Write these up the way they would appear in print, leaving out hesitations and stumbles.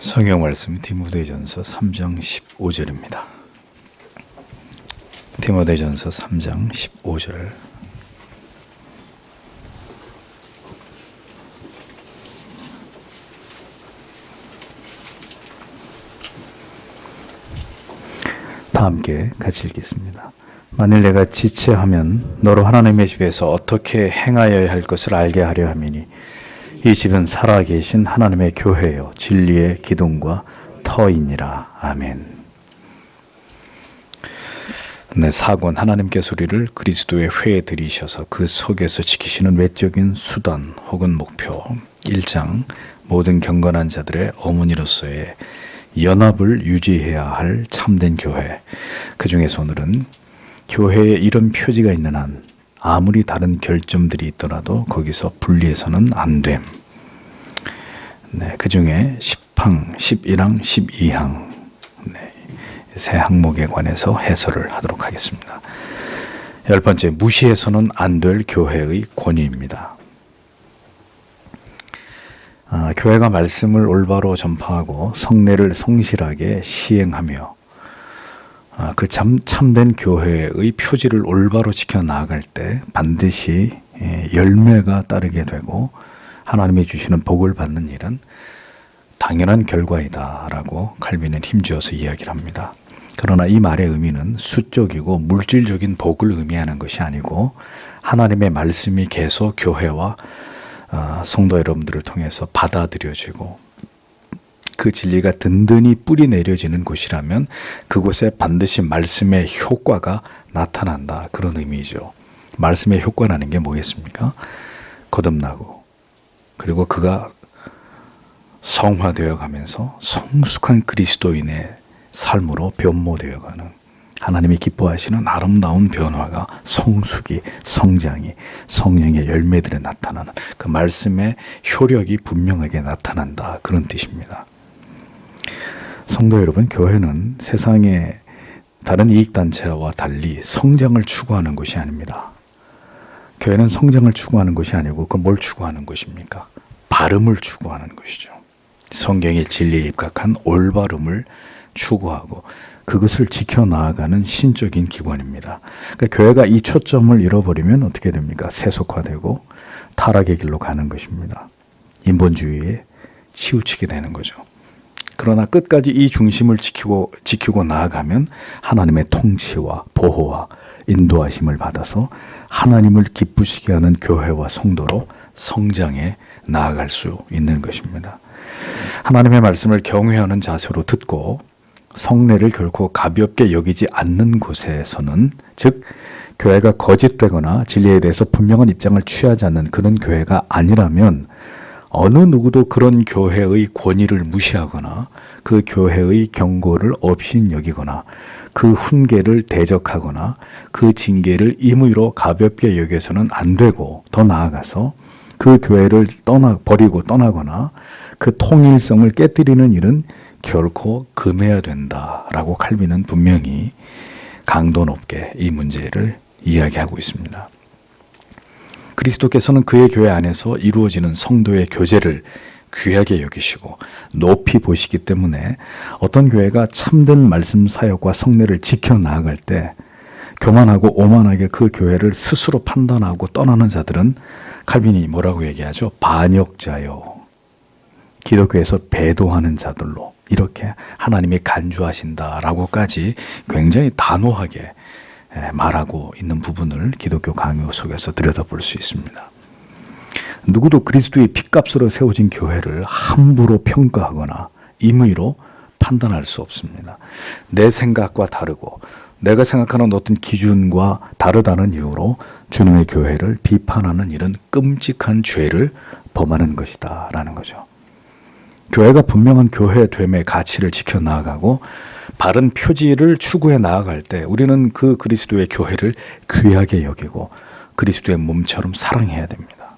성경 말씀 디모데전서 3장 15절입니다. 디모데전서 3장 15절. 다 함께 같이 읽겠습니다. 만일 내가 지체하면 너로 하나님의 집에서 어떻게 행하여야 할 것을 알게 하려 함이니 이 집은 살아계신 하나님의 교회요 진리의 기둥과 터이니라. 아멘. 네, 사권 하나님께서 우리를 그리스도의 회에 들이셔서 그 속에서 지키시는 외적인 수단 혹은 목표 1장 모든 경건한 자들의 어머니로서의 연합을 유지해야 할 참된 교회. 그 중에서 오늘은 교회에 이런 표지가 있는 한 아무리 다른 결점들이 있더라도 거기서 분리해서는 안 됨. 네, 그 중에 10항, 11항, 12항 네, 세 항목에 관해서 해설을 하도록 하겠습니다. 10번째, 무시해서는 안 될 교회의 권위입니다. 교회가 말씀을 올바로 전파하고 성례를 성실하게 시행하며 그 참된 교회의 표지를 올바로 지켜나갈 때 반드시 열매가 따르게 되고 하나님이 주시는 복을 받는 일은 당연한 결과이다라고 칼빈은 힘주어서 이야기를 합니다. 그러나 이 말의 의미는 수적이고 물질적인 복을 의미하는 것이 아니고 하나님의 말씀이 계속 교회와 성도 여러분들을 통해서 받아들여지고 그 진리가 든든히 뿌리 내려지는 곳이라면 그곳에 반드시 말씀의 효과가 나타난다. 그런 의미죠. 말씀의 효과라는 게 뭐겠습니까? 거듭나고 그리고 그가 성화되어 가면서 성숙한 그리스도인의 삶으로 변모되어 가는 하나님이 기뻐하시는 아름다운 변화가 성숙이, 성장이, 성령의 열매들에 나타나는 그 말씀의 효력이 분명하게 나타난다. 그런 뜻입니다. 성도 여러분, 교회는 세상의 다른 이익단체와 달리 성장을 추구하는 것이 아닙니다. 교회는 성장을 추구하는 것이 아니고 그 뭘 추구하는 것입니까? 바름을 추구하는 것이죠. 성경의 진리에 입각한 올바름을 추구하고 그것을 지켜나가는 신적인 기관입니다. 그러니까 교회가 이 초점을 잃어버리면 어떻게 됩니까? 세속화되고 타락의 길로 가는 것입니다. 인본주의에 치우치게 되는 거죠. 그러나 끝까지 이 중심을 지키고 나아가면 하나님의 통치와 보호와 인도하심을 받아서 하나님을 기쁘시게 하는 교회와 성도로 성장해 나아갈 수 있는 것입니다. 하나님의 말씀을 경외하는 자세로 듣고 성례를 결코 가볍게 여기지 않는 곳에서는, 즉 교회가 거짓되거나 진리에 대해서 분명한 입장을 취하지 않는 그런 교회가 아니라면 어느 누구도 그런 교회의 권위를 무시하거나 그 교회의 경고를 업신여기거나 그 훈계를 대적하거나 그 징계를 임의로 가볍게 여겨서는 안 되고, 더 나아가서 그 교회를 버리고 떠나거나 그 통일성을 깨뜨리는 일은 결코 금해야 된다라고 칼빈은 분명히 강도 높게 이 문제를 이야기하고 있습니다. 그리스도께서는 그의 교회 안에서 이루어지는 성도의 교제를 귀하게 여기시고 높이 보시기 때문에 어떤 교회가 참된 말씀 사역과 성례를 지켜나갈 때 교만하고 오만하게 그 교회를 스스로 판단하고 떠나는 자들은 칼빈이 뭐라고 얘기하죠? 반역자요. 기독교에서 배도하는 자들로 이렇게 하나님이 간주하신다라고까지 굉장히 단호하게 말하고 있는 부분을 기독교 강요 속에서 들여다볼 수 있습니다. 누구도 그리스도의 핏값으로 세워진 교회를 함부로 평가하거나 임의로 판단할 수 없습니다. 내 생각과 다르고 내가 생각하는 어떤 기준과 다르다는 이유로 주님의 교회를 비판하는 일은 끔찍한 죄를 범하는 것이다 라는 거죠. 교회가 분명한 교회됨의 가치를 지켜나가고 바른 표지를 추구해 나아갈 때 우리는 그 그리스도의 교회를 귀하게 여기고 그리스도의 몸처럼 사랑해야 됩니다.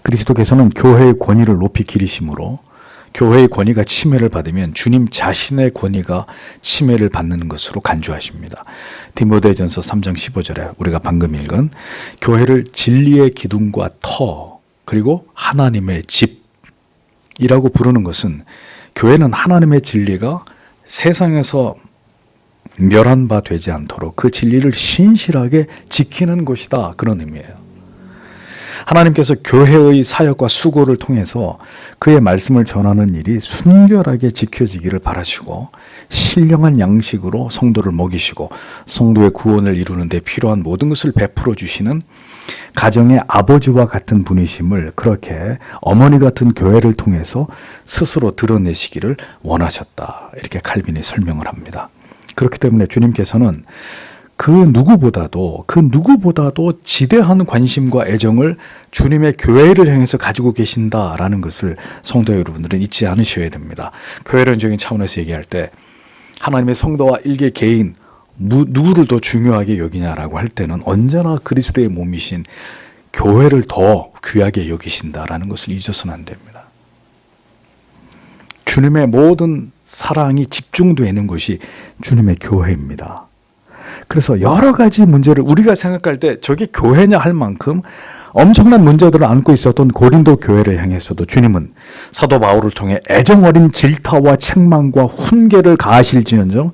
그리스도께서는 교회의 권위를 높이 기리심으로 교회의 권위가 침해를 받으면 주님 자신의 권위가 침해를 받는 것으로 간주하십니다. 디모데전서 3장 15절에 우리가 방금 읽은 교회를 진리의 기둥과 터 그리고 하나님의 집 이라고 부르는 것은 교회는 하나님의 진리가 세상에서 멸한 바 되지 않도록 그 진리를 신실하게 지키는 곳이다. 그런 의미예요. 하나님께서 교회의 사역과 수고를 통해서 그의 말씀을 전하는 일이 순결하게 지켜지기를 바라시고 신령한 양식으로 성도를 먹이시고 성도의 구원을 이루는 데 필요한 모든 것을 베풀어 주시는 가정의 아버지와 같은 분이심을 그렇게 어머니 같은 교회를 통해서 스스로 드러내시기를 원하셨다. 이렇게 칼빈이 설명을 합니다. 그렇기 때문에 주님께서는 그 누구보다도 지대한 관심과 애정을 주님의 교회를 향해서 가지고 계신다라는 것을 성도 여러분들은 잊지 않으셔야 됩니다. 교회론적인 차원에서 얘기할 때 하나님의 성도와 일개 개인 누구를 더 중요하게 여기냐라고 할 때는 언제나 그리스도의 몸이신 교회를 더 귀하게 여기신다라는 것을 잊어서는 안 됩니다. 주님의 모든 사랑이 집중되는 것이 주님의 교회입니다. 그래서 여러 가지 문제를 우리가 생각할 때 저게 교회냐 할 만큼 엄청난 문제들을 안고 있었던 고린도 교회를 향해서도 주님은 사도 바울을 통해 애정 어린 질타와 책망과 훈계를 가하실지언정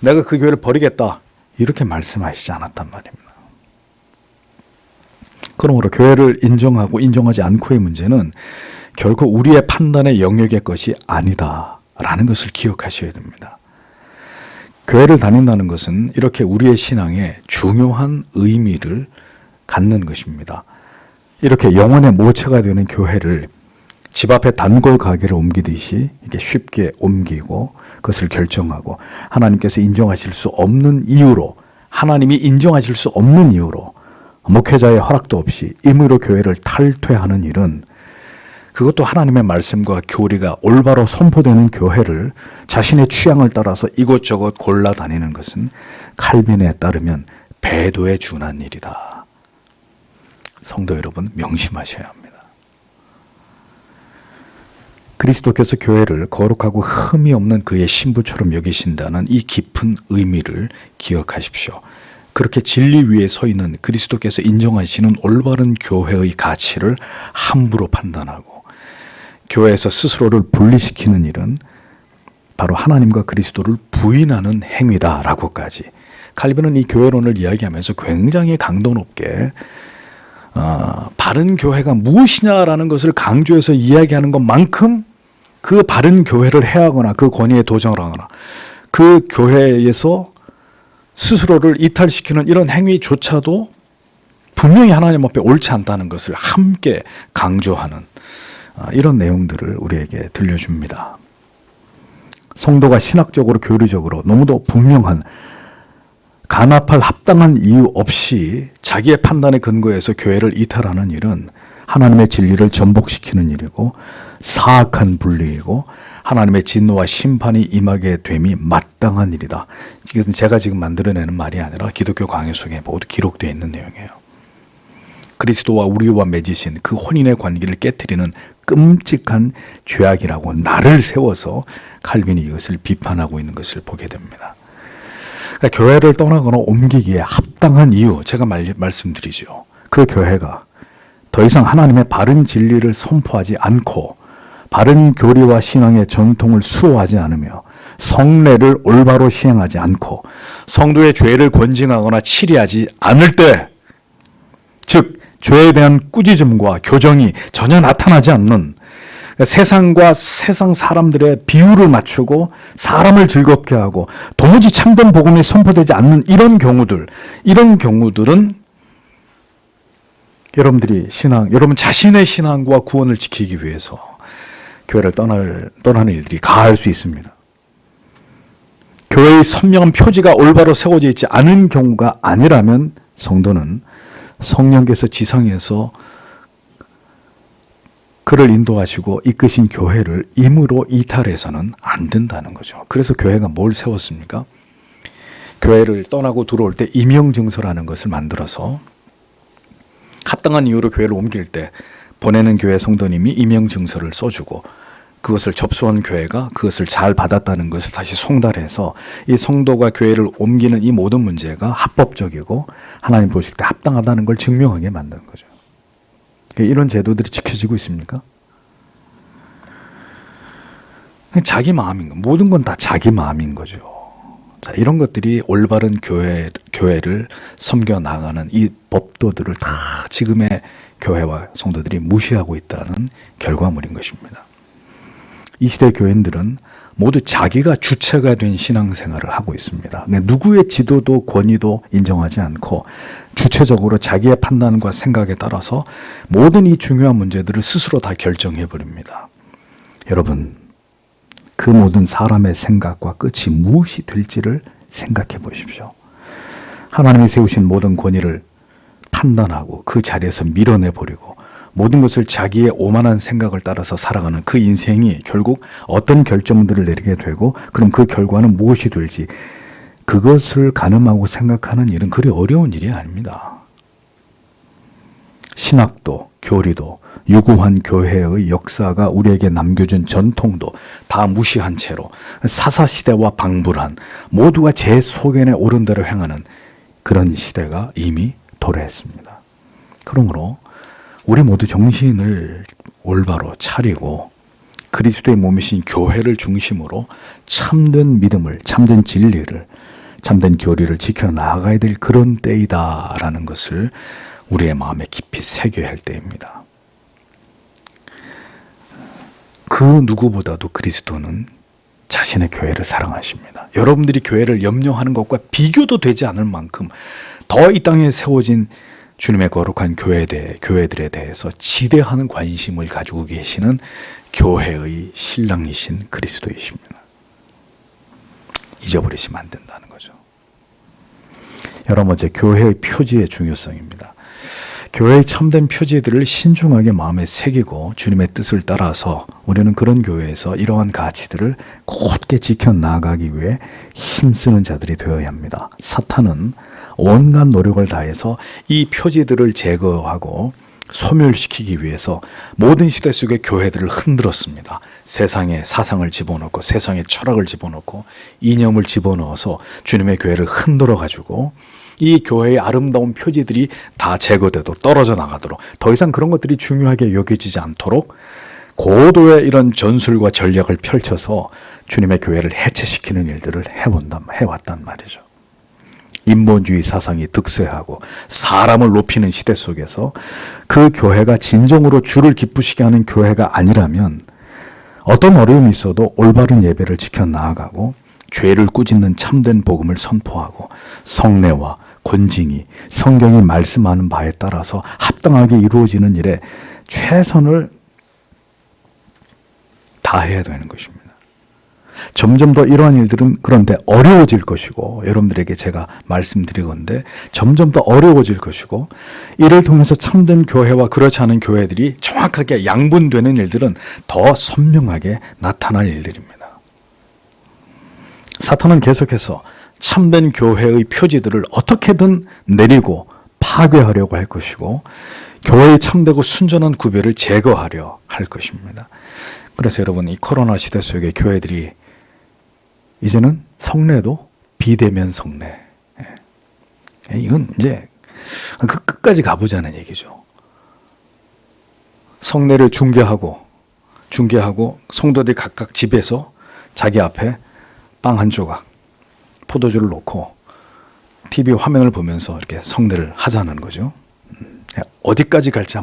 내가 그 교회를 버리겠다 이렇게 말씀하시지 않았단 말입니다. 그러므로 교회를 인정하고 인정하지 않고의 문제는 결코 우리의 판단의 영역의 것이 아니다라는 것을 기억하셔야 됩니다. 교회를 다닌다는 것은 이렇게 우리의 신앙에 중요한 의미를 갖는 것입니다. 이렇게 영혼의 모처가 되는 교회를 집 앞에 단골 가게를 옮기듯이 이렇게 쉽게 옮기고 그것을 결정하고 하나님께서 인정하실 수 없는 이유로 하나님이 인정하실 수 없는 이유로 목회자의 허락도 없이 임의로 교회를 탈퇴하는 일은 그것도 하나님의 말씀과 교리가 올바로 선포되는 교회를 자신의 취향을 따라서 이곳저곳 골라 다니는 것은 칼빈에 따르면 배도에 준한 일이다. 성도 여러분 명심하셔야 합니다. 그리스도께서 교회를 거룩하고 흠이 없는 그의 신부처럼 여기신다는 이 깊은 의미를 기억하십시오. 그렇게 진리 위에 서 있는 그리스도께서 인정하시는 올바른 교회의 가치를 함부로 판단하고 교회에서 스스로를 분리시키는 일은 바로 하나님과 그리스도를 부인하는 행위다라고까지 칼빈은 이 교회론을 이야기하면서 굉장히 강도 높게 바른 교회가 무엇이냐라는 것을 강조해서 이야기하는 것만큼 그 바른 교회를 해하거나 그 권위에 도전을 하거나 그 교회에서 스스로를 이탈시키는 이런 행위조차도 분명히 하나님 앞에 옳지 않다는 것을 함께 강조하는 이런 내용들을 우리에게 들려줍니다. 성도가 신학적으로 교리적으로 너무도 분명한 간합할 합당한 이유 없이 자기의 판단에 근거해서 교회를 이탈하는 일은 하나님의 진리를 전복시키는 일이고 사악한 분리이고 하나님의 진노와 심판이 임하게 됨이 마땅한 일이다. 이것은 제가 지금 만들어내는 말이 아니라 기독교 강요 속에 모두 기록되어 있는 내용이에요. 그리스도와 우리와 맺으신 그 혼인의 관계를 깨트리는 끔찍한 죄악이라고 나를 세워서 칼빈이 이것을 비판하고 있는 것을 보게 됩니다. 그러니까 교회를 떠나거나 옮기기에 합당한 이유 제가 말씀드리죠. 그 교회가 더 이상 하나님의 바른 진리를 선포하지 않고 바른 교리와 신앙의 전통을 수호하지 않으며 성례를 올바로 시행하지 않고 성도의 죄를 권징하거나 치리하지 않을 때, 즉 죄에 대한 꾸짖음과 교정이 전혀 나타나지 않는 세상과 세상 사람들의 비율을 맞추고 사람을 즐겁게 하고 도무지 참된 복음이 선포되지 않는 이런 경우들은 여러분 자신의 신앙과 구원을 지키기 위해서 교회를 떠나는 일들이 가할 수 있습니다. 교회의 선명한 표지가 올바로 세워져 있지 않은 경우가 아니라면 성도는 성령께서 지상에서 그를 인도하시고 이끄신 교회를 임의로 이탈해서는 안 된다는 거죠. 그래서 교회가 뭘 세웠습니까? 교회를 떠나고 들어올 때 임용증서라는 것을 만들어서 합당한 이유로 교회를 옮길 때 보내는 교회 성도님이 임용증서를 써주고 그것을 접수한 교회가 그것을 잘 받았다는 것을 다시 송달해서 이 성도가 교회를 옮기는 이 모든 문제가 합법적이고 하나님 보실 때 합당하다는 걸 증명하게 만든 거죠. 이런 제도들이 지켜지고 있습니까? 자기 마음인 거. 모든 건 다 자기 마음인 거죠. 자, 이런 것들이 올바른 교회를 섬겨 나가는 이 법도들을 다 지금의 교회와 성도들이 무시하고 있다는 결과물인 것입니다. 이 시대 교인들은 모두 자기가 주체가 된 신앙생활을 하고 있습니다. 누구의 지도도 권위도 인정하지 않고 주체적으로 자기의 판단과 생각에 따라서 모든 이 중요한 문제들을 스스로 다 결정해 버립니다. 여러분, 그 모든 사람의 생각과 끝이 무엇이 될지를 생각해 보십시오. 하나님이 세우신 모든 권위를 판단하고 그 자리에서 밀어내 버리고 모든 것을 자기의 오만한 생각을 따라서 살아가는 그 인생이 결국 어떤 결정들을 내리게 되고 그럼 그 결과는 무엇이 될지 그것을 가늠하고 생각하는 일은 그리 어려운 일이 아닙니다. 신학도 교리도 유구한 교회의 역사가 우리에게 남겨준 전통도 다 무시한 채로 사사시대와 방불한 모두가 제 소견에 옳은 대로 행하는 그런 시대가 이미 도래했습니다. 그러므로 우리 모두 정신을 올바로 차리고 그리스도의 몸이신 교회를 중심으로 참된 믿음을, 참된 진리를, 참된 교리를 지켜나가야 될 그런 때이다라는 것을 우리의 마음에 깊이 새겨야 할 때입니다. 그 누구보다도 그리스도는 자신의 교회를 사랑하십니다. 여러분들이 교회를 염려하는 것과 비교도 되지 않을 만큼 더 이 땅에 세워진 주님의 거룩한 교회들에 대해서 지대한 관심을 가지고 계시는 교회의 신랑이신 그리스도이십니다. 잊어버리시면 안 된다는 거죠. 여러 번째, 교회의 표지의 중요성입니다. 교회의 참된 표지들을 신중하게 마음에 새기고 주님의 뜻을 따라서 우리는 그런 교회에서 이러한 가치들을 굳게 지켜나가기 위해 힘쓰는 자들이 되어야 합니다. 사탄은 온갖 노력을 다해서 이 표지들을 제거하고 소멸시키기 위해서 모든 시대 속의 교회들을 흔들었습니다. 세상에 사상을 집어넣고 세상에 철학을 집어넣고 이념을 집어넣어서 주님의 교회를 흔들어가지고 이 교회의 아름다운 표지들이 다 제거되도록 떨어져 나가도록 더 이상 그런 것들이 중요하게 여겨지지 않도록 고도의 이런 전술과 전략을 펼쳐서 주님의 교회를 해체시키는 일들을 해왔단 말이죠. 인본주의 사상이 득세하고 사람을 높이는 시대 속에서 그 교회가 진정으로 주를 기쁘시게 하는 교회가 아니라면 어떤 어려움이 있어도 올바른 예배를 지켜나가고 죄를 꾸짖는 참된 복음을 선포하고 성례와 권징이 성경이 말씀하는 바에 따라서 합당하게 이루어지는 일에 최선을 다해야 되는 것입니다. 점점 더 이러한 일들은 그런데 어려워질 것이고 여러분들에게 제가 말씀드리건대 점점 더 어려워질 것이고 이를 통해서 참된 교회와 그렇지 않은 교회들이 정확하게 양분되는 일들은 더 선명하게 나타날 일들입니다. 사탄은 계속해서 참된 교회의 표지들을 어떻게든 내리고 파괴하려고 할 것이고 교회의 참되고 순전한 구별을 제거하려 할 것입니다. 그래서 여러분, 이 코로나 시대 속에 교회들이 이제는 성례도 비대면 성례. 이건 이제 그 끝까지 가보자는 얘기죠. 성례를 중계하고 성도들이 각각 집에서 자기 앞에 빵 한 조각, 포도주를 놓고 TV 화면을 보면서 이렇게 성례를 하자는 거죠. 어디까지 갈지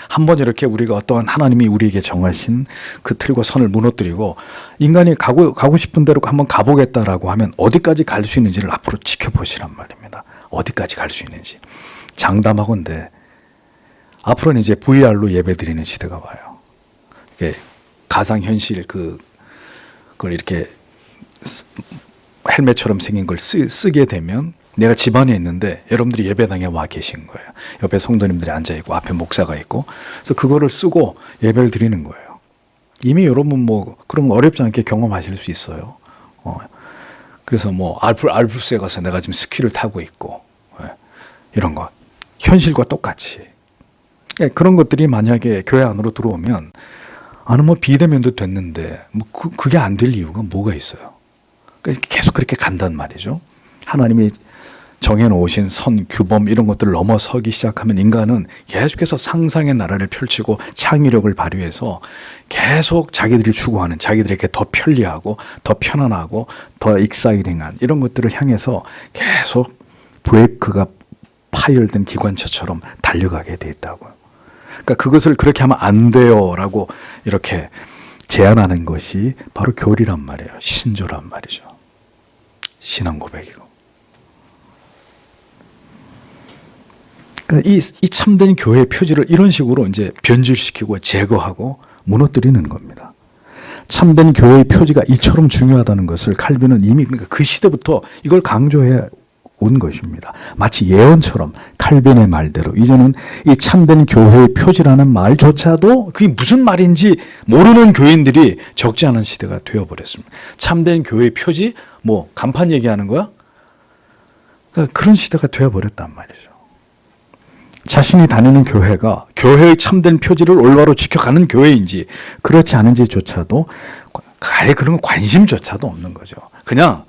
한번 이렇게 우리가 어떠한 하나님이 우리에게 정하신 그 틀과 선을 무너뜨리고 인간이 가고 싶은 대로 한번 가보겠다라고 하면 어디까지 갈 수 있는지를 앞으로 지켜보시란 말입니다. 어디까지 갈 수 있는지. 장담하건대 앞으로는 이제 VR로 예배 드리는 시대가 와요. 가상현실 그걸 이렇게 헬멧처럼 생긴 걸 쓰게 되면 내가 집안에 있는데 여러분들이 예배당에 와 계신 거예요. 옆에 성도님들이 앉아있고 앞에 목사가 있고 그래서 그거를 쓰고 예배를 드리는 거예요. 이미 여러분 그럼 어렵지 않게 경험하실 수 있어요. 그래서 알프스에 가서 내가 지금 스키를 타고 있고 이런 거 현실과 똑같이 그런 것들이 만약에 교회 안으로 들어오면 비대면도 됐는데 그게 안 될 이유가 뭐가 있어요? 계속 그렇게 간단 말이죠. 하나님이 정해놓으신 선, 규범 이런 것들을 넘어서기 시작하면 인간은 계속해서 상상의 나라를 펼치고 창의력을 발휘해서 계속 자기들이 추구하는, 자기들에게 더 편리하고 더 편안하고 더 익사이딩한 이런 것들을 향해서 계속 브레이크가 파열된 기관차처럼 달려가게 돼 있다고요. 그러니까 그것을 그렇게 하면 안 돼요라고 이렇게 제안하는 것이 바로 교리란 말이에요. 신조란 말이죠. 신앙 고백이고. 그러니까 이 참된 교회의 표지를 이런 식으로 이제 변질시키고 제거하고 무너뜨리는 겁니다. 참된 교회의 표지가 이처럼 중요하다는 것을 칼빈은 이미 그러니까 그 시대부터 이걸 강조해 온 것입니다. 마치 예언처럼 칼빈의 말대로 이제는 이 참된 교회의 표지라는 말조차도 그게 무슨 말인지 모르는 교인들이 적지 않은 시대가 되어버렸습니다. 참된 교회의 표지? 뭐 간판 얘기하는 거야? 그러니까 그런 시대가 되어버렸단 말이죠. 자신이 다니는 교회가 교회의 참된 표지를 올바로 지켜가는 교회인지 그렇지 않은지조차도 아예 그런 관심조차도 없는 거죠. 그냥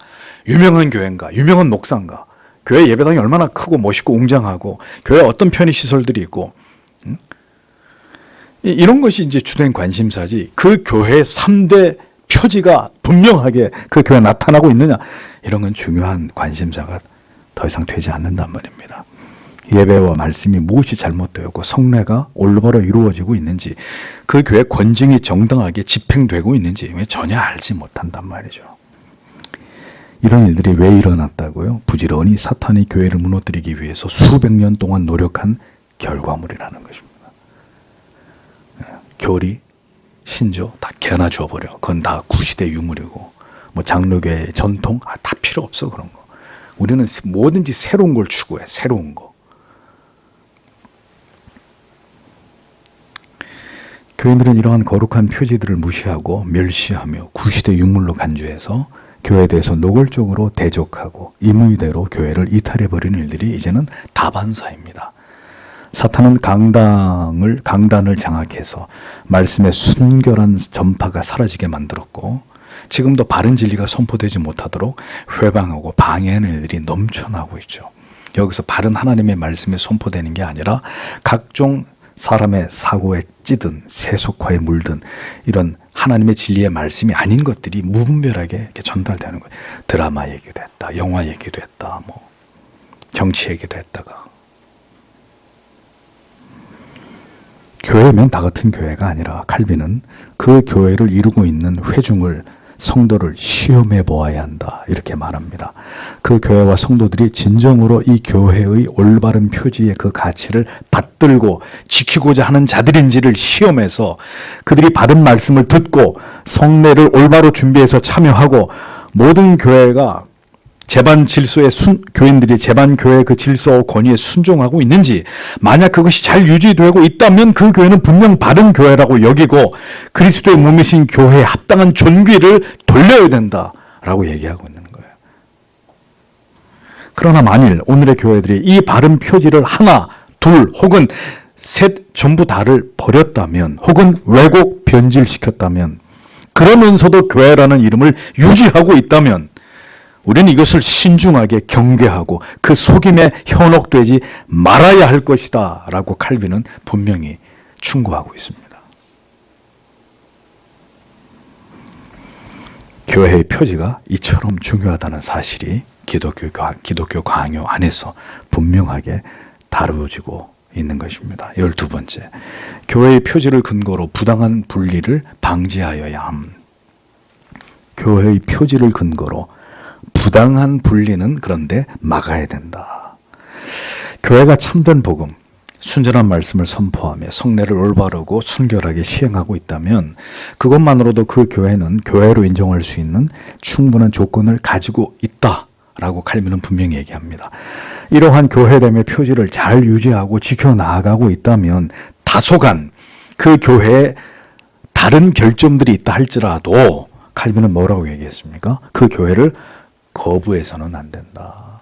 유명한 교회인가, 유명한 목사인가, 교회 예배당이 얼마나 크고 멋있고 웅장하고 교회에 어떤 편의시설들이 있고 이런 것이 이제 주된 관심사지 그 교회의 3대 표지가 분명하게 그 교회에 나타나고 있느냐 이런 건 중요한 관심사가 더 이상 되지 않는단 말입니다. 예배와 말씀이 무엇이 잘못되었고 성례가 올바로 이루어지고 있는지 그 교회 권징이 정당하게 집행되고 있는지 전혀 알지 못한단 말이죠. 이런 일들이 왜 일어났다고요? 부지런히 사탄이 교회를 무너뜨리기 위해서 수백 년 동안 노력한 결과물이라는 것입니다. 교리, 신조 다 개나 줘버려. 그건 다 구시대 유물이고 뭐 장로교의 전통 다 필요 없어 그런 거. 우리는 뭐든지 새로운 걸 추구해. 새로운 거. 교인들은 이러한 거룩한 표지들을 무시하고 멸시하며 구시대 유물로 간주해서 교회에 대해서 노골적으로 대적하고 임의대로 교회를 이탈해버리는 일들이 이제는 다반사입니다. 사탄은 강단을 장악해서 말씀의 순결한 전파가 사라지게 만들었고 지금도 바른 진리가 선포되지 못하도록 회방하고 방해하는 일들이 넘쳐나고 있죠. 여기서 바른 하나님의 말씀이 선포되는 게 아니라 각종 사람의 사고에 찌든 세속화에 물든 이런 하나님의 진리의 말씀이 아닌 것들이 무분별하게 이렇게 전달되는 거예요. 드라마 얘기도 했다, 영화 얘기도 했다, 뭐 정치 얘기도 했다가 교회면 다 같은 교회가 아니라 칼빈은 그 교회를 이루고 있는 회중을 성도를 시험해 보아야 한다 이렇게 말합니다. 그 교회와 성도들이 진정으로 이 교회의 올바른 표지의 그 가치를 받들고 지키고자 하는 자들인지를 시험해서 그들이 바른 말씀을 듣고 성례를 올바로 준비해서 참여하고 모든 교회가 제반 질서의 교인들이 제반 교회의 그 질서와 권위에 순종하고 있는지 만약 그것이 잘 유지되고 있다면 그 교회는 분명 바른 교회라고 여기고 그리스도의 몸이신 교회에 합당한 존귀를 돌려야 된다라고 얘기하고 있는 거예요. 그러나 만일 오늘의 교회들이 이 바른 표지를 하나, 둘 혹은 셋 전부 다를 버렸다면 혹은 왜곡 변질시켰다면 그러면서도 교회라는 이름을 유지하고 있다면 우리는 이것을 신중하게 경계하고 그 속임에 현혹되지 말아야 할 것이다 라고 칼빈은 분명히 충고하고 있습니다. 교회의 표지가 이처럼 중요하다는 사실이 기독교 강요 안에서 분명하게 다루어지고 있는 것입니다. 12번째, 교회의 표지를 근거로 부당한 분리를 방지하여야 함. 교회의 표지를 근거로 부당한 분리는 그런데 막아야 된다. 교회가 참된 복음, 순전한 말씀을 선포하며 성례를 올바르고 순결하게 시행하고 있다면 그것만으로도 그 교회는 교회로 인정할 수 있는 충분한 조건을 가지고 있다라고 칼빈은 분명히 얘기합니다. 이러한 교회됨의 표지를 잘 유지하고 지켜나가고 있다면 다소간 그 교회에 다른 결점들이 있다 할지라도 칼빈은 뭐라고 얘기했습니까? 그 교회를 거부해서는 안 된다.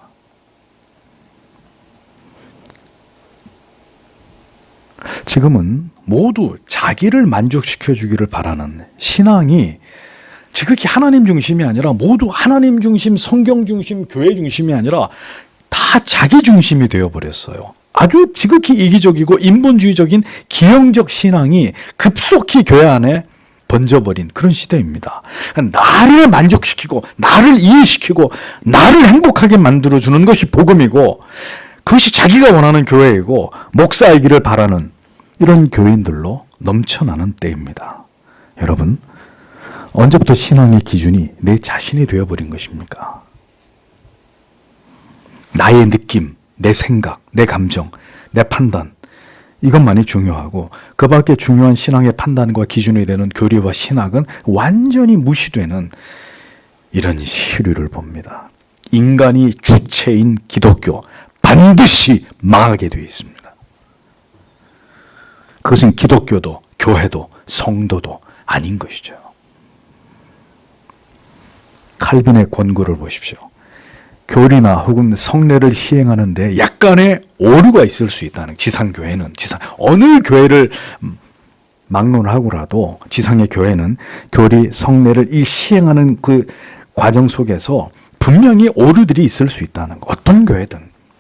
지금은 모두 자기를 만족시켜 주기를 바라는 신앙이 지극히 하나님 중심이 아니라 모두 하나님 중심, 성경 중심, 교회 중심이 아니라 다 다 자기 중심이 되어버렸어요. 아주 지극히 이기적이고 인본주의적인 기형적 신앙이 급속히 교회 안에 번져버린 그런 시대입니다. 나를 만족시키고 나를 이해시키고 나를 행복하게 만들어주는 것이 복음이고 그것이 자기가 원하는 교회이고 목사이기를 바라는 이런 교인들로 넘쳐나는 때입니다. 여러분, 언제부터 신앙의 기준이 내 자신이 되어버린 것입니까? 나의 느낌, 내 생각, 내 감정, 내 판단, 이것만이 중요하고 그 밖에 중요한 신앙의 판단과 기준이 되는 교리와 신학은 완전히 무시되는 이런 시류를 봅니다. 인간이 주체인 기독교 반드시 망하게 되어 있습니다. 그것은 기독교도 교회도 성도도 아닌 것이죠. 칼빈의 권고를 보십시오. 교리나 혹은 성례를 시행하는데 약간의 오류가 있을 수 있다는, 지상교회는 어느 교회를 막론하고라도 지상의 교회는 교리 성례를 시행하는 그 과정 속에서 분명히 오류들이 있을 수 있다는 거. 어떤 교회든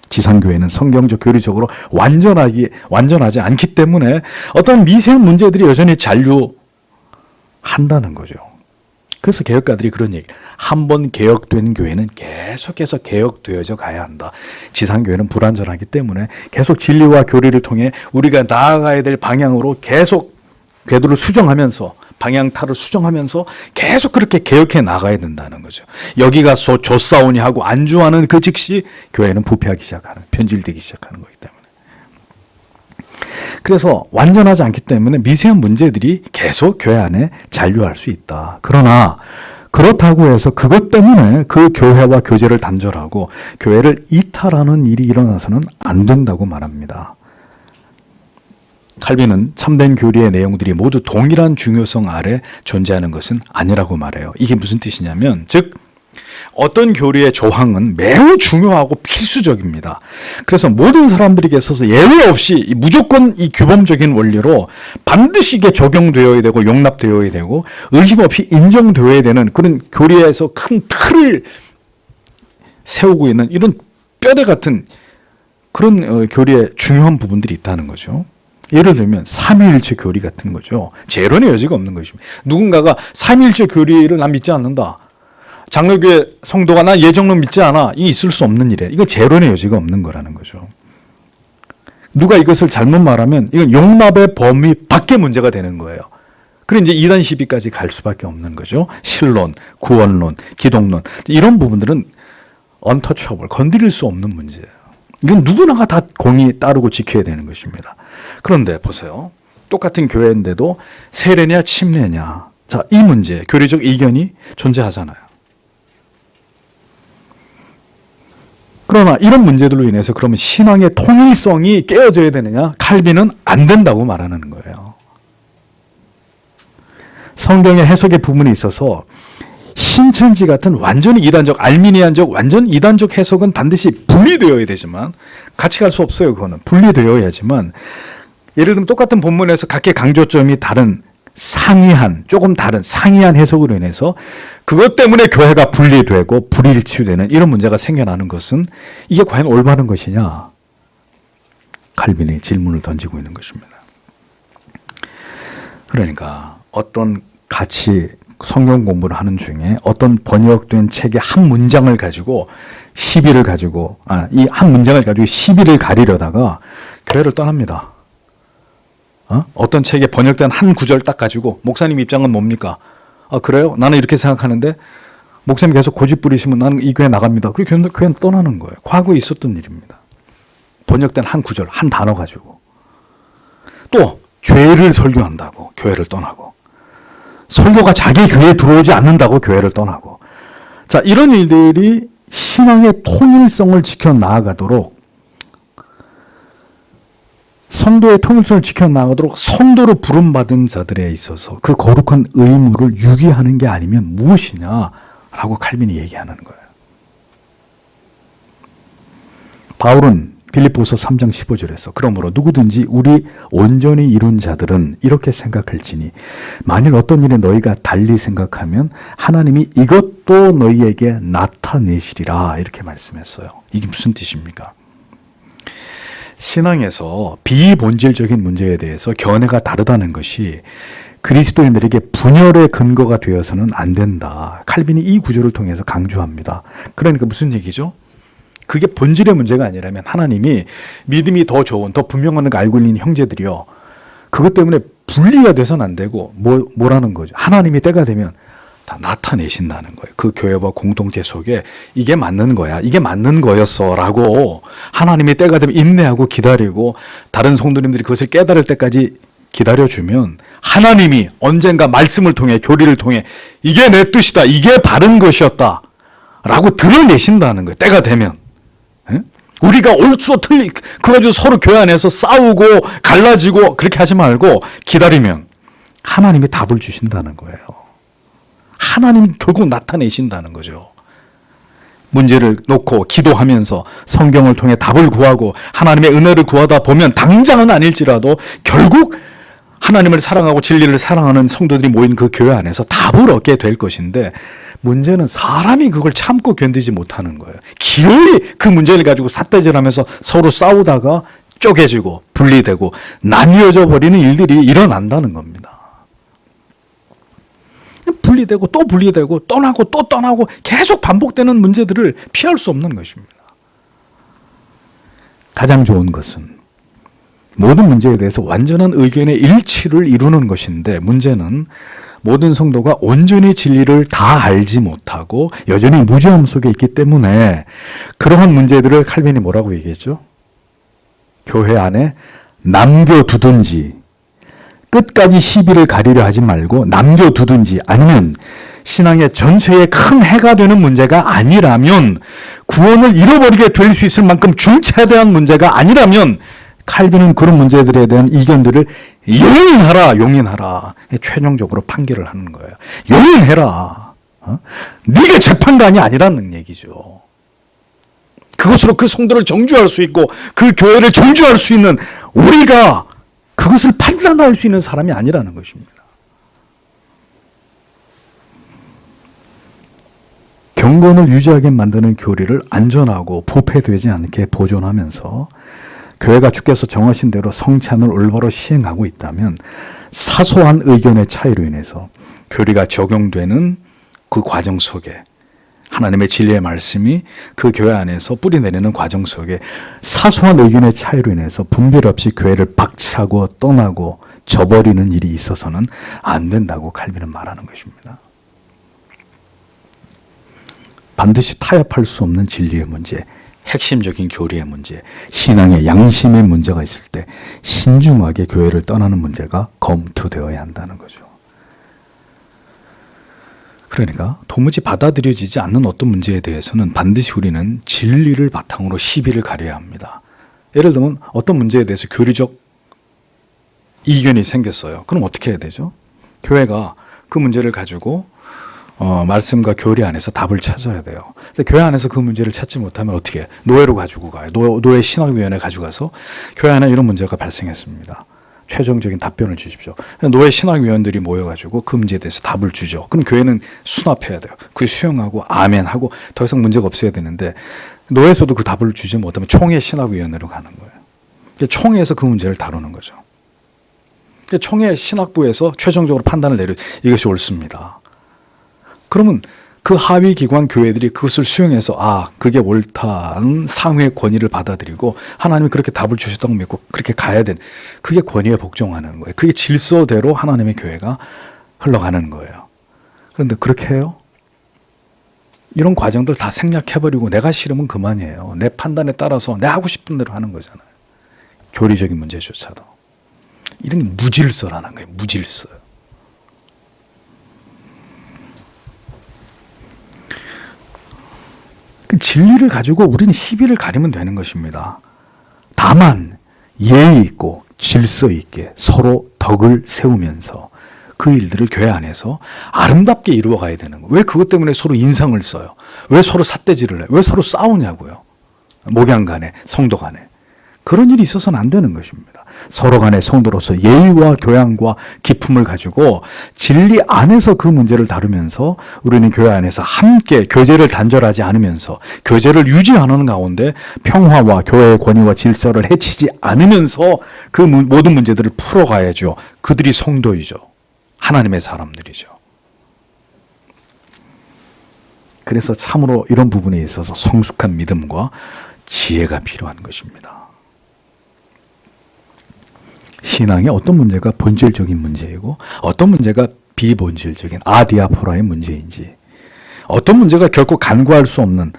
지상교회는 성경적 교리적으로 완전하지 않기 때문에 어떤 미세한 문제들이 여전히 잔류한다는 거죠. 그래서 개혁가들이 그런 얘기, 한번 개혁된 교회는 계속해서 개혁되어져 가야 한다. 지상교회는 불완전하기 때문에 계속 진리와 교리를 통해 우리가 나아가야 될 방향으로 계속 궤도를 수정하면서 방향타를 수정하면서 계속 그렇게 개혁해 나가야 된다는 거죠. 여기가 조싸우니 하고 안주하는 그 즉시 교회는 부패하기 시작하는, 변질되기 시작하는 거기 때문에. 그래서 완전하지 않기 때문에 미세한 문제들이 계속 교회 안에 잔류할 수 있다. 그러나 그렇다고 해서 그것 때문에 그 교회와 교제를 단절하고 교회를 이탈하는 일이 일어나서는 안 된다고 말합니다. 칼빈은 참된 교리의 내용들이 모두 동일한 중요성 아래 존재하는 것은 아니라고 말해요. 이게 무슨 뜻이냐면, 즉 어떤 교리의 조항은 매우 중요하고 필수적입니다. 그래서 모든 사람들에게 있어서 예외 없이 무조건 이 규범적인 원리로 반드시 이게 적용되어야 되고 용납되어야 되고 의심 없이 인정되어야 되는 그런 교리에서 큰 틀을 세우고 있는 이런 뼈대 같은 그런 교리의 중요한 부분들이 있다는 거죠. 예를 들면 삼위일체 교리 같은 거죠. 재론의 여지가 없는 것입니다. 누군가가 삼위일체 교리를 난 믿지 않는다. 장로교회 성도가 난 예정론 믿지 않아. 이게 있을 수 없는 일이에요. 이건 재론의 여지가 없는 거라는 거죠. 누가 이것을 잘못 말하면 이건 용납의 범위 밖의 문제가 되는 거예요. 그래 이제 이단 시비까지 갈 수밖에 없는 거죠. 신론, 구원론, 기독론 이런 부분들은 untouchable, 건드릴 수 없는 문제예요. 이건 누구나가 다 공의 따르고 지켜야 되는 것입니다. 그런데 보세요. 똑같은 교회인데도 세례냐 침례냐. 자, 이 문제, 교리적 이견이 존재하잖아요. 그러나 이런 문제들로 인해서 그러면 신앙의 통일성이 깨어져야 되느냐? 칼빈은 안 된다고 말하는 거예요. 성경의 해석의 부분이 있어서 신천지 같은 완전히 이단적, 알미니안적, 완전 이단적 해석은 반드시 분리되어야 되지만 같이 갈 수 없어요. 그거는 분리되어야지만 예를 들면 똑같은 본문에서 각기 강조점이 다른 상이한, 조금 다른 상이한 해석으로 인해서 그것 때문에 교회가 분리되고 불일치되는 이런 문제가 생겨나는 것은 이게 과연 올바른 것이냐? 칼빈이 질문을 던지고 있는 것입니다. 그러니까 어떤 같이 성경 공부를 하는 중에 어떤 번역된 책의 한 문장을 가지고 시비를 가지고 이 한 문장을 가지고 시비를 가리려다가 교회를 떠납니다. 어떤 책에 번역된 한 구절 딱 가지고 목사님 입장은 뭡니까? 그래요? 나는 이렇게 생각하는데 목사님 계속 고집 부리시면 나는 이 교회 나갑니다. 그리고 교회는 떠나는 거예요. 과거에 있었던 일입니다. 번역된 한 구절, 한 단어 가지고. 또 죄를 설교한다고 교회를 떠나고, 설교가 자기 교회에 들어오지 않는다고 교회를 떠나고. 자, 이런 일들이 신앙의 통일성을 지켜 나아가도록, 성도의 통일성을 지켜나가도록 성도로 부름받은 자들에 있어서 그 거룩한 의무를 유기하는 게 아니면 무엇이냐라고 칼빈이 얘기하는 거예요. 바울은 빌립보서 3장 15절에서 그러므로 누구든지 우리 온전히 이룬 자들은 이렇게 생각할지니 만일 어떤 일에 너희가 달리 생각하면 하나님이 이것도 너희에게 나타내시리라 이렇게 말씀했어요. 이게 무슨 뜻입니까? 신앙에서 비본질적인 문제에 대해서 견해가 다르다는 것이 그리스도인들에게 분열의 근거가 되어서는 안 된다. 칼빈이 이 구절을 통해서 강조합니다. 그러니까 무슨 얘기죠? 그게 본질의 문제가 아니라면 하나님이 믿음이 더 좋은, 더 분명한 걸 알고 있는 형제들이요. 그것 때문에 분리가 돼서는 안 되고 뭐라는 거죠? 하나님이 때가 되면 다 나타내신다는 거예요. 그 교회와 공동체 속에 이게 맞는 거야. 이게 맞는 거였어. 라고 하나님이 때가 되면 인내하고 기다리고 다른 성도님들이 그것을 깨달을 때까지 기다려주면 하나님이 언젠가 말씀을 통해 교리를 통해 이게 내 뜻이다. 이게 바른 것이었다. 라고 드러내신다는 거예요. 때가 되면. 우리가 옳고 틀리 그래가지고 서로 교회 안에서 싸우고 갈라지고 그렇게 하지 말고 기다리면 하나님이 답을 주신다는 거예요. 하나님이 결국 나타내신다는 거죠. 문제를 놓고 기도하면서 성경을 통해 답을 구하고 하나님의 은혜를 구하다 보면 당장은 아닐지라도 결국 하나님을 사랑하고 진리를 사랑하는 성도들이 모인 그 교회 안에서 답을 얻게 될 것인데 문제는 사람이 그걸 참고 견디지 못하는 거예요. 기어이 그 문제를 가지고 삿대질하면서 서로 싸우다가 쪼개지고 분리되고 나뉘어져 버리는 일들이 일어난다는 겁니다. 분리되고 또 분리되고 떠나고 또 떠나고 계속 반복되는 문제들을 피할 수 없는 것입니다. 가장 좋은 것은 모든 문제에 대해서 완전한 의견의 일치를 이루는 것인데 문제는 모든 성도가 온전히 진리를 다 알지 못하고 여전히 무지함 속에 있기 때문에 그러한 문제들을 칼빈이 뭐라고 얘기했죠? 교회 안에 남겨두든지 끝까지 시비를 가리려 하지 말고 남겨두든지 아니면 신앙의 전체에 큰 해가 되는 문제가 아니라면 구원을 잃어버리게 될 수 있을 만큼 중차대한 문제가 아니라면 칼빈은 그런 문제들에 대한 이견들을 용인하라. 최종적으로 판결을 하는 거예요. 용인해라. 네가 재판관이 아니라는 얘기죠. 그것으로 그 성도를 정죄할 수 있고 그 교회를 정죄할 수 있는 우리가 그것을 판단할 수 있는 사람이 아니라는 것입니다. 경건을 유지하게 만드는 교리를 안전하고 부패되지 않게 보존하면서 교회가 주께서 정하신 대로 성찬을 올바로 시행하고 있다면 사소한 의견의 차이로 인해서 교리가 적용되는 그 과정 속에 하나님의 진리의 말씀이 그 교회 안에서 뿌리내리는 과정 속에 사소한 의견의 차이로 인해서 분별 없이 교회를 박차고 떠나고 저버리는 일이 있어서는 안 된다고 칼빈은 말하는 것입니다. 반드시 타협할 수 없는 진리의 문제, 핵심적인 교리의 문제, 신앙의 양심의 문제가 있을 때 신중하게 교회를 떠나는 문제가 검토되어야 한다는 거죠. 그러니까 도무지 받아들여지지 않는 어떤 문제에 대해서는 반드시 우리는 진리를 바탕으로 시비를 가려야 합니다. 예를 들면 어떤 문제에 대해서 교리적 이견이 생겼어요. 그럼 어떻게 해야 되죠? 교회가 그 문제를 가지고 말씀과 교리 안에서 답을 찾아야 돼요. 근데 교회 안에서 그 문제를 찾지 못하면 어떻게 해요? 노예로 가지고 가요. 노예 신학위원회 가지고 가서 교회 안에 이런 문제가 발생했습니다. 최종적인 답변을 주십시오. 노예 신학위원들이 모여가지고 그 문제에 대해서 답을 주죠. 그럼 교회는 수납해야 돼요. 그 수용하고 아멘하고 더 이상 문제가 없어야 되는데 노예에서도 그 답을 주지 못하면 총회 신학위원회로 가는 거예요. 총회에서 그 문제를 다루는 거죠. 총회 신학부에서 최종적으로 판단을 내려 이것이 옳습니다. 그러면 그 하위 기관 교회들이 그것을 수용해서 그게 옳다는 상회의 권위를 받아들이고 하나님이 그렇게 답을 주셨다고 믿고 그렇게 가야 되는 그게 권위에 복종하는 거예요. 그게 질서대로 하나님의 교회가 흘러가는 거예요. 그런데 그렇게 해요? 이런 과정들 다 생략해버리고 내가 싫으면 그만이에요. 내 판단에 따라서 내 하고 싶은 대로 하는 거잖아요. 교리적인 문제조차도. 이런 게 무질서라는 거예요. 무질서. 진리를 가지고 우리는 시비를 가리면 되는 것입니다. 다만 예의 있고 질서 있게 서로 덕을 세우면서 그 일들을 교회 안에서 아름답게 이루어가야 되는 거예요. 왜 그것 때문에 서로 인상을 써요? 왜 서로 삿대질을 해요? 왜 서로 싸우냐고요? 목양 간에, 성도 간에. 그런 일이 있어서는 안 되는 것입니다. 서로 간의 성도로서 예의와 교양과 기품을 가지고 진리 안에서 그 문제를 다루면서 우리는 교회 안에서 함께 교제를 단절하지 않으면서 교제를 유지하는 가운데 평화와 교회의 권위와 질서를 해치지 않으면서 그 모든 문제들을 풀어가야죠. 그들이 성도이죠. 하나님의 사람들이죠. 그래서 참으로 이런 부분에 있어서 성숙한 믿음과 지혜가 필요한 것입니다. 신앙의 어떤 문제가 본질적인 문제이고 어떤 문제가 비본질적인 아디아포라의 문제인지, 어떤 문제가 결코 간과할 수 없는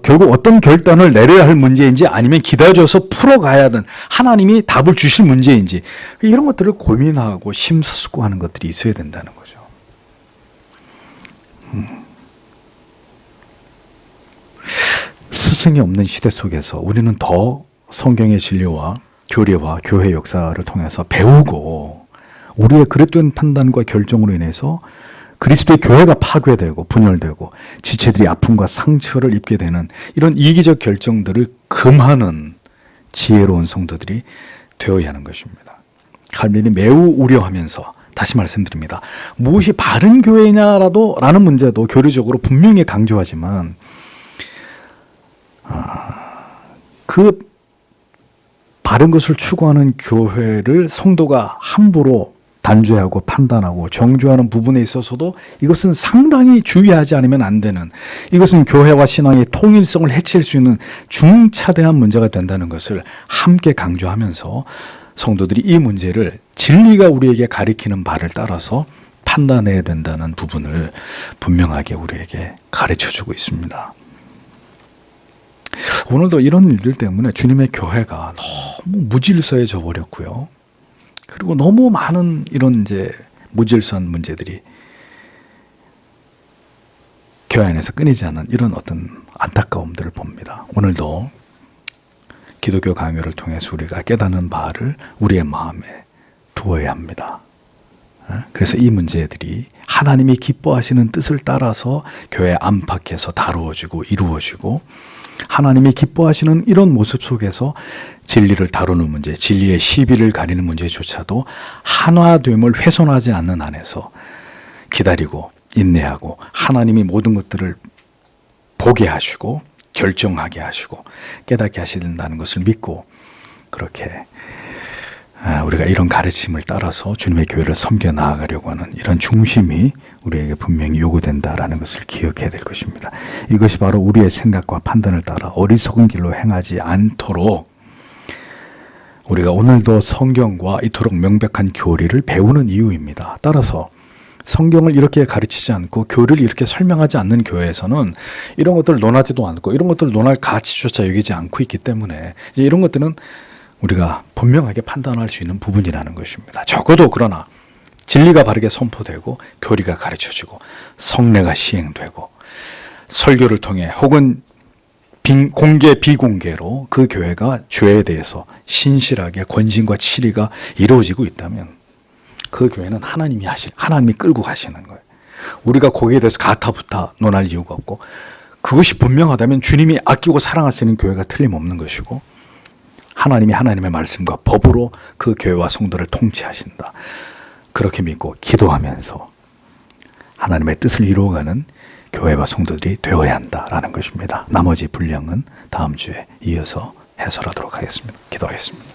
결국 어떤 결단을 내려야 할 문제인지, 아니면 기다려서 풀어가야 하는 하나님이 답을 주실 문제인지, 이런 것들을 고민하고 심사숙고하는 것들이 있어야 된다는 거죠. 스승이 없는 시대 속에서 우리는 더 성경의 진리와 교리와 교회 역사를 통해서 배우고, 우리의 그릇된 판단과 결정으로 인해서 그리스도의 교회가 파괴되고 분열되고 지체들이 아픔과 상처를 입게 되는 이런 이기적 결정들을 금하는 지혜로운 성도들이 되어야 하는 것입니다. 칼빈이 매우 우려하면서 다시 말씀드립니다. 무엇이 바른 교회냐라도 라는 문제도 교리적으로 분명히 강조하지만 그 바른 것을 추구하는 교회를 성도가 함부로 단죄하고 판단하고 정죄하는 부분에 있어서도 이것은 상당히 주의하지 않으면 안 되는, 이것은 교회와 신앙의 통일성을 해칠 수 있는 중차대한 문제가 된다는 것을 함께 강조하면서 성도들이 이 문제를 진리가 우리에게 가리키는 바를 따라서 판단해야 된다는 부분을 분명하게 우리에게 가르쳐주고 있습니다. 오늘도 이런 일들 때문에 주님의 교회가 너무 무질서해져 버렸고요. 그리고 너무 많은 이런 무질서한 문제들이 교회 안에서 끊이지 않는 이런 어떤 안타까움들을 봅니다. 오늘도 기독교 강요를 통해서 우리가 깨닫는 바를 우리의 마음에 두어야 합니다. 그래서 이 문제들이 하나님이 기뻐하시는 뜻을 따라서 교회 안팎에서 다루어지고 이루어지고, 하나님이 기뻐하시는 이런 모습 속에서 진리를 다루는 문제, 진리의 시비를 가리는 문제조차도 한화됨을 훼손하지 않는 안에서 기다리고 인내하고 하나님이 모든 것들을 보게 하시고 결정하게 하시고 깨닫게 하신다는 것을 믿고, 그렇게 우리가 이런 가르침을 따라서 주님의 교회를 섬겨 나아가려고 하는 이런 중심이 우리에게 분명히 요구된다라는 것을 기억해야 될 것입니다. 이것이 바로 우리의 생각과 판단을 따라 어리석은 길로 행하지 않도록 우리가 오늘도 성경과 이토록 명백한 교리를 배우는 이유입니다. 따라서 성경을 이렇게 가르치지 않고 교리를 이렇게 설명하지 않는 교회에서는 이런 것들을 논하지도 않고 이런 것들을 논할 가치조차 여기지 않고 있기 때문에 이제 이런 것들은 우리가 분명하게 판단할 수 있는 부분이라는 것입니다. 적어도 그러나 진리가 바르게 선포되고 교리가 가르쳐지고 성례가 시행되고 설교를 통해 혹은 공개 비공개로 그 교회가 죄에 대해서 신실하게 권징과 치리가 이루어지고 있다면 그 교회는 하나님이 끌고 가시는 거예요. 우리가 거기에 대해서 가타부타 논할 이유가 없고, 그것이 분명하다면 주님이 아끼고 사랑하시는 교회가 틀림없는 것이고, 하나님이 하나님의 말씀과 법으로 그 교회와 성도를 통치하신다. 그렇게 믿고 기도하면서 하나님의 뜻을 이루어가는 교회와 성도들이 되어야 한다라는 것입니다. 나머지 분량은 다음 주에 이어서 해설하도록 하겠습니다. 기도하겠습니다.